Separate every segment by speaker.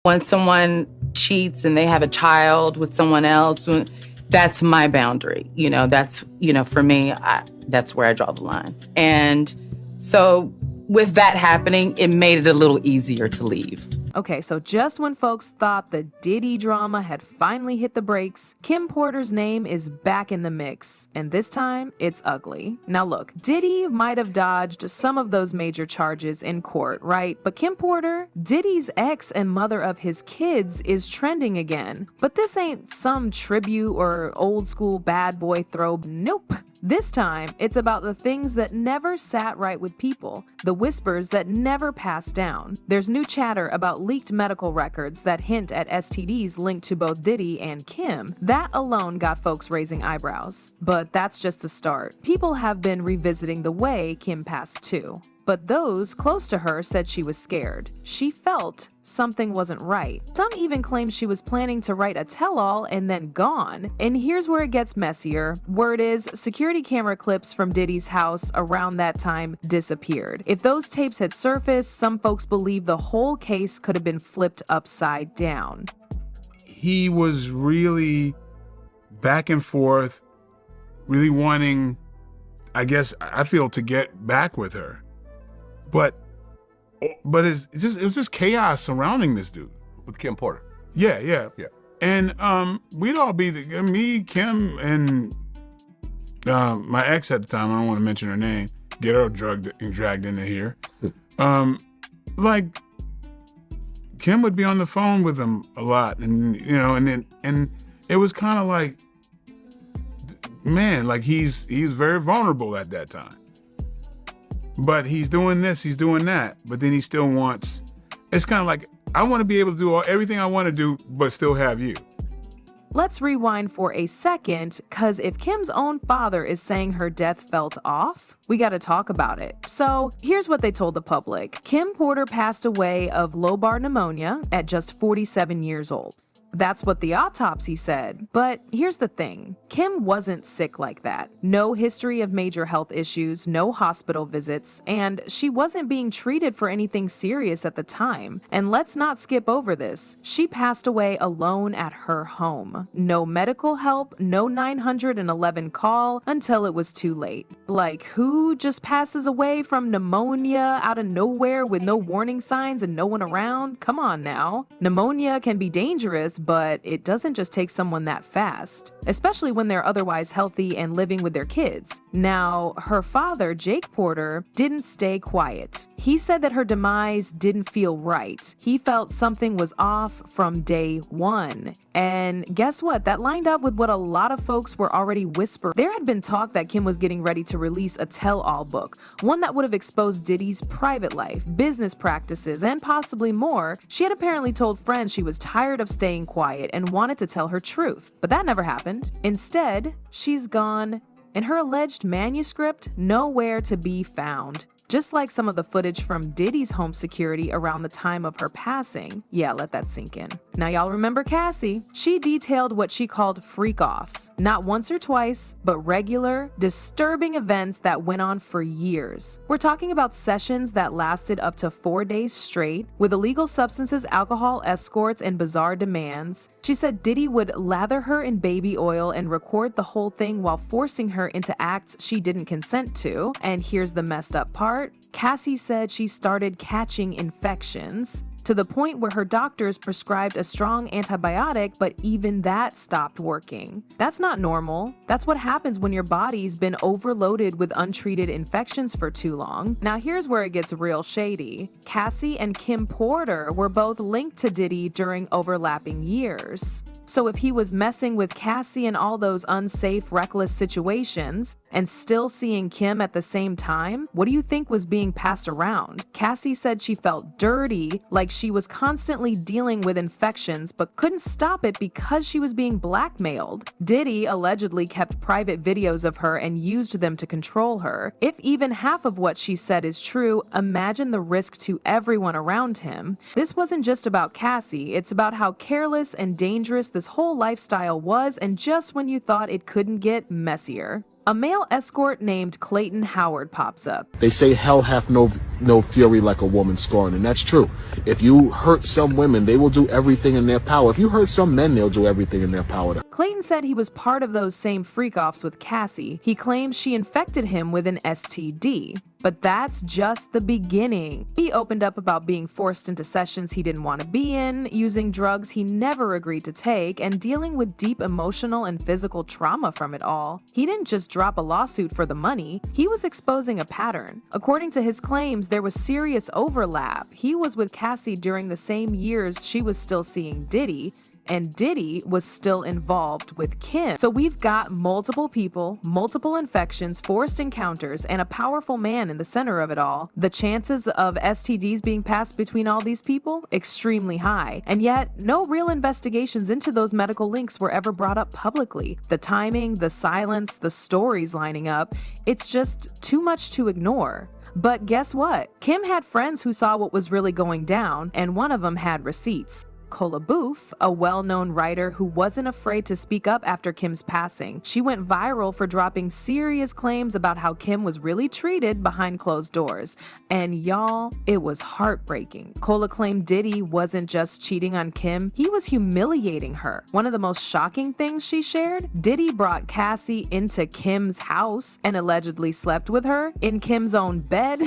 Speaker 1: When someone cheats and they have a child with someone else, that's my boundary. That's, for me, that's where I draw the line. And so with that happening, it made it a little easier to leave.
Speaker 2: Okay, so just when folks thought the Diddy drama had finally hit the brakes, Kim Porter's name is back in the mix, and this time, it's ugly. Now look, Diddy might have dodged some of those major charges in court, right? But Kim Porter, Diddy's ex and mother of his kids, is trending again. But this ain't some tribute or old school bad boy throw, nope. This time, it's about the things that never sat right with people, the whispers that never passed down. There's new chatter about leaked medical records that hint at STDs linked to both Diddy and Kim. That alone got folks raising eyebrows. But that's just the start. People have been revisiting the way Kim passed too. But those close to her said she was scared. She felt something wasn't right. Some even claimed she was planning to write a tell-all and then gone. And here's where it gets messier. Word is, security camera clips from Diddy's house around that time disappeared. If those tapes had surfaced, some folks believe the whole case could have been flipped upside down.
Speaker 3: He was really back and forth, really wanting, I feel, to get back with her. But it was just chaos surrounding this dude.
Speaker 4: With Kim Porter.
Speaker 3: Yeah. And we'd all be, me, Kim, and my ex at the time, I don't want to mention her name, get her dragged into here. Kim would be on the phone with him a lot, and it was kind of like, man, like he's very vulnerable at that time. But he's doing this, he's doing that, but then he still wants, it's kind of like, I want to be able to do everything I want to do, but still have you.
Speaker 2: Let's rewind for a second, cause if Kim's own father is saying her death felt off, we gotta talk about it. So here's what they told the public. Kim Porter passed away of lobar pneumonia at just 47 years old. That's what the autopsy said. But here's the thing. Kim wasn't sick like that. No history of major health issues, no hospital visits, and she wasn't being treated for anything serious at the time. And let's not skip over this. She passed away alone at her home. No medical help, no 911 call until it was too late. Like, who just passes away from pneumonia out of nowhere with no warning signs and no one around? Come on now. Pneumonia can be dangerous, but it doesn't just take someone that fast, especially when they're otherwise healthy and living with their kids. Now, her father, Jake Porter, didn't stay quiet. He said that her demise didn't feel right. He felt something was off from day one. And guess what? That lined up with what a lot of folks were already whispering. There had been talk that Kim was getting ready to release a tell-all book, one that would have exposed Diddy's private life, business practices, and possibly more. She had apparently told friends she was tired of staying quiet and wanted to tell her truth. But that never happened. Instead, she's gone, and her alleged manuscript nowhere to be found. Just like some of the footage from Diddy's home security around the time of her passing. Yeah, let that sink in. Now y'all remember Cassie? She detailed what she called freak-offs. Not once or twice, but regular, disturbing events that went on for years. We're talking about sessions that lasted up to 4 days straight, with illegal substances, alcohol, escorts, and bizarre demands. She said Diddy would lather her in baby oil and record the whole thing while forcing her into acts she didn't consent to. And here's the messed up part. Cassie said she started catching infections to the point where her doctors prescribed a strong antibiotic, but even that stopped working. That's not normal. That's what happens when your body's been overloaded with untreated infections for too long. Now here's where it gets real shady. Cassie and Kim Porter were both linked to Diddy during overlapping years. So if he was messing with Cassie in all those unsafe, reckless situations and still seeing Kim at the same time, what do you think was being passed around? Cassie said she felt dirty, like she was constantly dealing with infections but couldn't stop it because she was being blackmailed. Diddy allegedly kept private videos of her and used them to control her. If even half of what she said is true, imagine the risk to everyone around him. This wasn't just about Cassie, it's about how careless and dangerous this whole lifestyle was, and just when you thought it couldn't get messier. a male escort named Clayton Howard pops up.
Speaker 4: They say hell hath no fury like a woman scorned, and that's true. If you hurt some women, they will do everything in their power. If you hurt some men, they'll do everything in their power.
Speaker 2: Clayton said he was part of those same freak-offs with Cassie. He claims she infected him with an STD. But that's just the beginning. He opened up about being forced into sessions he didn't want to be in, using drugs he never agreed to take, and dealing with deep emotional and physical trauma from it all. He didn't just drop a lawsuit for the money, he was exposing a pattern. According to his claims, there was serious overlap. He was with Cassie during the same years she was still seeing Diddy, and Diddy was still involved with Kim. So we've got multiple people, multiple infections, forced encounters, and a powerful man in the center of it all. The chances of STDs being passed between all these people? Extremely high. And yet, no real investigations into those medical links were ever brought up publicly. The timing, the silence, the stories lining up, it's just too much to ignore. But guess what? Kim had friends who saw what was really going down, and one of them had receipts. Cola Booth, a well-known writer who wasn't afraid to speak up after Kim's passing. She went viral for dropping serious claims about how Kim was really treated behind closed doors. And y'all, it was heartbreaking. Cola claimed Diddy wasn't just cheating on Kim, he was humiliating her. One of the most shocking things she shared, Diddy brought Cassie into Kim's house and allegedly slept with her in Kim's own bed.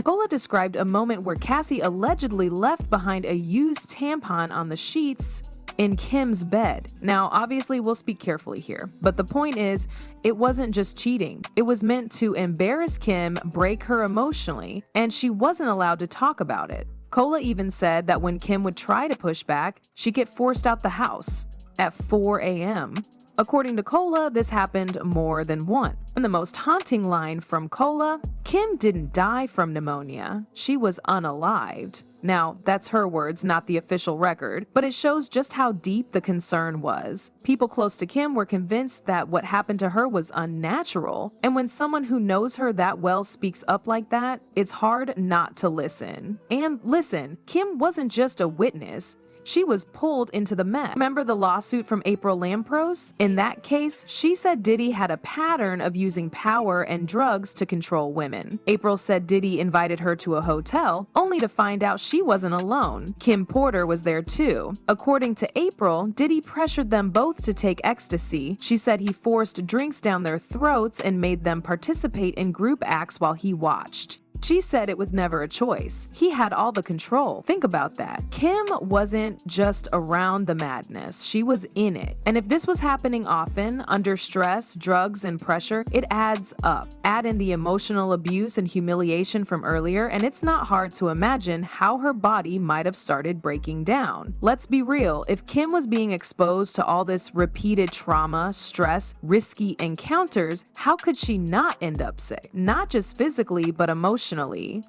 Speaker 2: Cola described a moment where Cassie allegedly left behind a used tampon on the sheets in Kim's bed. Now, obviously, we'll speak carefully here, but the point is, it wasn't just cheating. It was meant to embarrass Kim, break her emotionally, and she wasn't allowed to talk about it. Cola even said that when Kim would try to push back, she'd get forced out the house at 4 a.m. According to Cola, this happened more than once. And the most haunting line from Cola, Kim didn't die from pneumonia. She was unalived. Now, that's her words, not the official record, but it shows just how deep the concern was. People close to Kim were convinced that what happened to her was unnatural, and when someone who knows her that well speaks up like that, it's hard not to listen. And listen, Kim wasn't just a witness. She was pulled into the mess. Remember the lawsuit from April Lampros? In that case, she said Diddy had a pattern of using power and drugs to control women. April said Diddy invited her to a hotel, only to find out she wasn't alone. Kim Porter was there too. According to April, Diddy pressured them both to take ecstasy. She said he forced drinks down their throats and made them participate in group acts while he watched. She said it was never a choice. He had all the control. Think about that. Kim wasn't just around the madness, she was in it. And if this was happening often, under stress, drugs, and pressure, it adds up. Add in the emotional abuse and humiliation from earlier, and it's not hard to imagine how her body might have started breaking down. Let's be real, if Kim was being exposed to all this repeated trauma, stress, risky encounters, how could she not end up sick? Not just physically, but emotionally.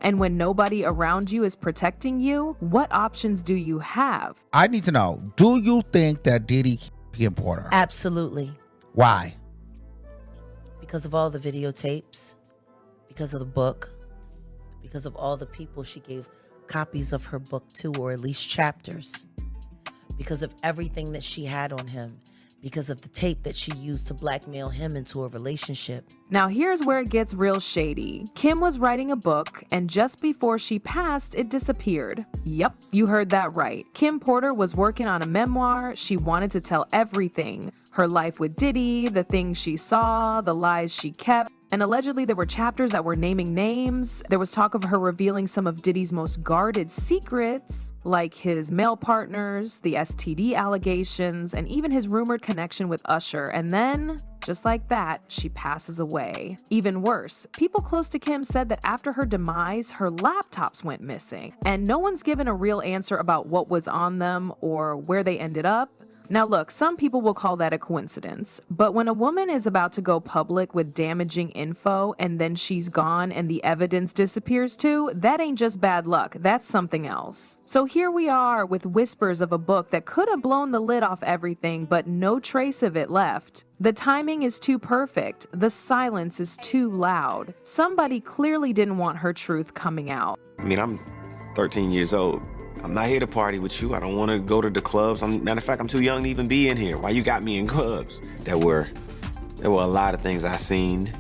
Speaker 2: And when nobody around you is protecting you, what options do you have?
Speaker 5: I need to know, do you think that Diddy Kim Porter?
Speaker 6: Absolutely.
Speaker 5: Why?
Speaker 6: Because of all the videotapes, because of the book, because of all the people she gave copies of her book to, or at least chapters, because of everything that she had on him, because of the tape that she used to blackmail him into a relationship.
Speaker 2: Now here's where it gets real shady. Kim was writing a book, and just before she passed, it disappeared. Yep, you heard that right. Kim Porter was working on a memoir. She wanted to tell everything. Her life with Diddy, the things she saw, the lies she kept. And allegedly there were chapters that were naming names. There was talk of her revealing some of Diddy's most guarded secrets, like his male partners, the STD allegations, and even his rumored connection with Usher. And then, just like that, she passes away. Even worse, people close to Kim said that after her demise, her laptops went missing. And no one's given a real answer about what was on them or where they ended up. Now look, some people will call that a coincidence, but when a woman is about to go public with damaging info and then she's gone and the evidence disappears too, that ain't just bad luck, that's something else. So here we are with whispers of a book that could have blown the lid off everything, but no trace of it left. The timing is too perfect, the silence is too loud. Somebody clearly didn't want her truth coming out.
Speaker 7: I mean, I'm 13 years old. I'm not here to party with you. I don't want to go to the clubs. Matter of fact, I'm too young to even be in here. Why you got me in clubs that were There were a lot of things I seen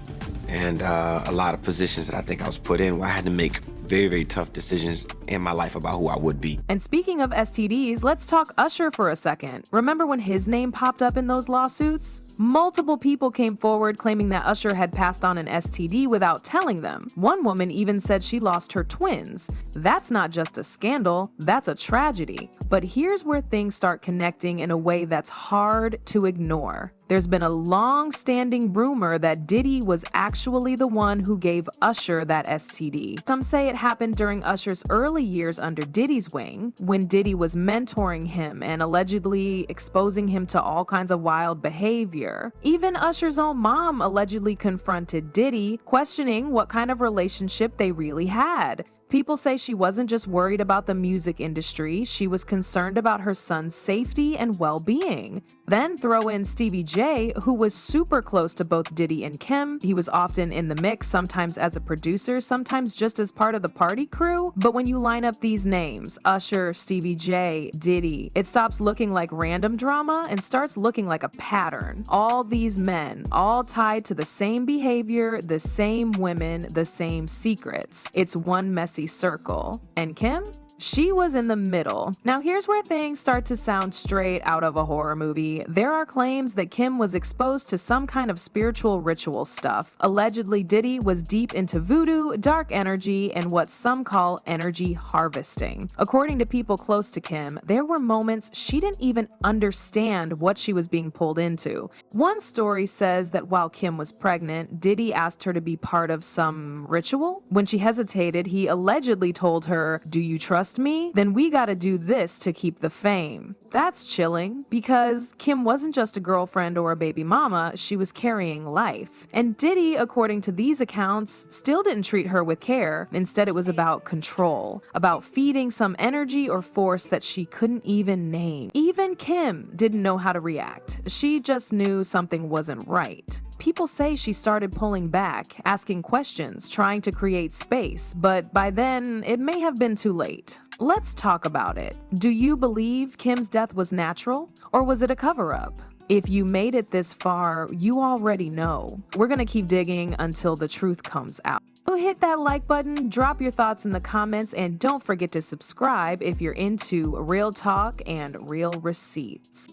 Speaker 7: and a lot of positions that I think I was put in where I had to make very, very tough decisions in my life about who I would be.
Speaker 2: And speaking of STDs, let's talk Usher for a second. Remember when his name popped up in those lawsuits? Multiple people came forward claiming that Usher had passed on an STD without telling them. One woman even said she lost her twins. That's not just a scandal, that's a tragedy. But here's where things start connecting in a way that's hard to ignore. There's been a long-standing rumor that Diddy was actually the one who gave Usher that STD. Some say it happened during Usher's early years under Diddy's wing, when Diddy was mentoring him and allegedly exposing him to all kinds of wild behavior. Even Usher's own mom allegedly confronted Diddy, questioning what kind of relationship they really had. People say she wasn't just worried about the music industry, she was concerned about her son's safety and well-being. Then throw in Stevie J, who was super close to both Diddy and Kim. He was often in the mix, sometimes as a producer, sometimes just as part of the party crew. But when you line up these names, Usher, Stevie J, Diddy, it stops looking like random drama and starts looking like a pattern. All these men, all tied to the same behavior, the same women, the same secrets. It's one messy circle. And Kim? She was in the middle. Now here's where things start to sound straight out of a horror movie. There are claims that Kim was exposed to some kind of spiritual ritual stuff. Allegedly, Diddy was deep into voodoo, dark energy, and what some call energy harvesting. According to people close to Kim, there were moments she didn't even understand what she was being pulled into. One story says that while Kim was pregnant, Diddy asked her to be part of some ritual. When she hesitated, he allegedly told her, "Do you trust me? Then we gotta do this to keep the fame." That's chilling, because Kim wasn't just a girlfriend or a baby mama, she was carrying life. And Diddy, according to these accounts, still didn't treat her with care. Instead, it was about control, about feeding some energy or force that she couldn't even name. Even Kim didn't know how to react. She just knew something wasn't right. People say she started pulling back, asking questions, trying to create space, but by then, it may have been too late. Let's talk about it. Do you believe Kim's death was natural, or was it a cover-up? If you made it this far, you already know. We're gonna keep digging until the truth comes out. So hit that like button, drop your thoughts in the comments, and don't forget to subscribe if you're into real talk and real receipts.